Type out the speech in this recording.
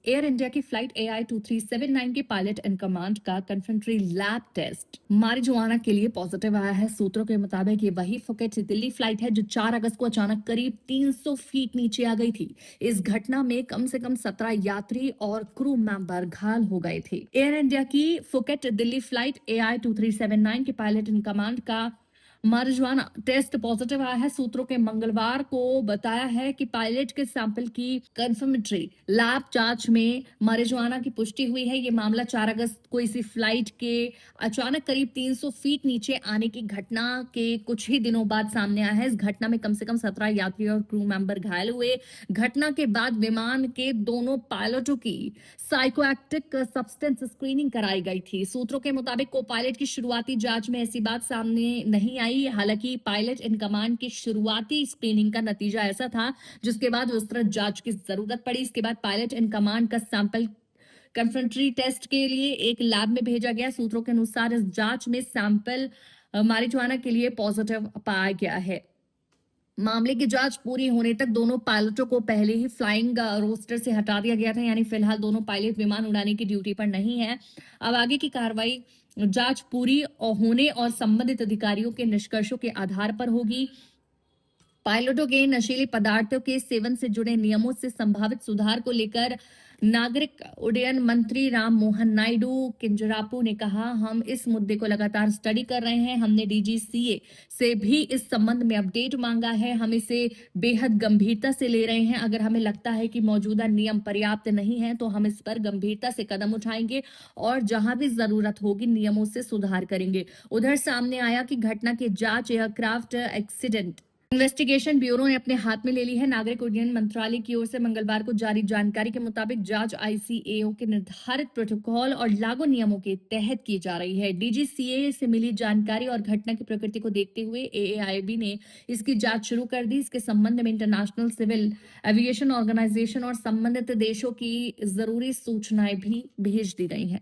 Air India की flight AI 2379 के pilot in command का कन्फेंट्री लैब टेस्ट मारिजुआना के लिए पॉजिटिव आया है। सूत्रों के मुताबिक ये वही फुकेट से दिल्ली फ्लाइट है जो 4 अगस्त को अचानक करीब 300 फीट नीचे आ गई थी। इस घटना में कम से कम 17 यात्री और क्रू मेंबर घायल हो गए थे। एयर इंडिया की फुकेट दिल्ली फ्लाइट AI 2379 के पायलट इन कमांड का मारिजुआना टेस्ट पॉजिटिव आया है। सूत्रों के मंगलवार को बताया है कि पायलट के सैंपल की कंफर्मेटरी लैब जांच में मारिजुआना की पुष्टि हुई है। ये मामला 4 अगस्त को इसी फ्लाइट के अचानक करीब 300 फीट नीचे आने की घटना के कुछ ही दिनों बाद सामने आया है। इस घटना में कम से कम 17 यात्री और क्रू मेंबर घायल हुए। घटना के बाद विमान के दोनों पायलटों की साइकोएक्टिक सब्सटेंस स्क्रीनिंग कराई गई थी। सूत्रों के मुताबिक को पायलट की शुरुआती जांच में ऐसी बात सामने नहीं आई। हालांकि पायलट इन कमांड की शुरुआती स्क्रीनिंग का नतीजा ऐसा था जिसके बाद विस्तृत जांच की जरूरत पड़ी। इसके बाद पायलट इन कमांड का सैंपल कंफर्मेटरी टेस्ट के लिए एक लैब में भेजा गया। सूत्रों के अनुसार इस जांच में सैंपल मारिजुआना के लिए पॉजिटिव पाया गया है। मामले की जांच पूरी होने तक दोनों पायलटों को पहले ही फ्लाइंग रोस्टर से हटा दिया गया था, यानी फिलहाल दोनों पायलट विमान उड़ाने की ड्यूटी पर नहीं है। अब आगे की कार्रवाई जांच पूरी होने और संबंधित अधिकारियों के निष्कर्षों के आधार पर होगी। पायलटों के नशीले पदार्थों के सेवन से जुड़े नियमों से संभावित सुधार को लेकर नागरिक उड्डयन मंत्री राम मोहन नायडू किंजरापू ने कहा, हम इस मुद्दे को लगातार स्टडी कर रहे हैं। हमने DGCA से भी इस संबंध में अपडेट मांगा है। हम इसे बेहद गंभीरता से ले रहे हैं। अगर हमें लगता है कि मौजूदा नियम पर्याप्त नहीं है तो हम इस पर गंभीरता से कदम उठाएंगे और जहां भी जरूरत होगी नियमों से सुधार करेंगे। उधर सामने आया कि घटना की जांच एयरक्राफ्ट एक्सीडेंट इन्वेस्टिगेशन ब्यूरो ने अपने हाथ में ले ली है। नागरिक उड्डयन मंत्रालय की ओर से मंगलवार को जारी जानकारी के मुताबिक जांच ICAO के निर्धारित प्रोटोकॉल और लागू नियमों के तहत की जा रही है। DGCA से मिली जानकारी और घटना की प्रकृति को देखते हुए AAIB ने इसकी जांच शुरू कर दी। इसके संबंध में इंटरनेशनल सिविल एविएशन ऑर्गेनाइजेशन और संबंधित देशों की जरूरी सूचनाएं भी भेज दी गई हैं।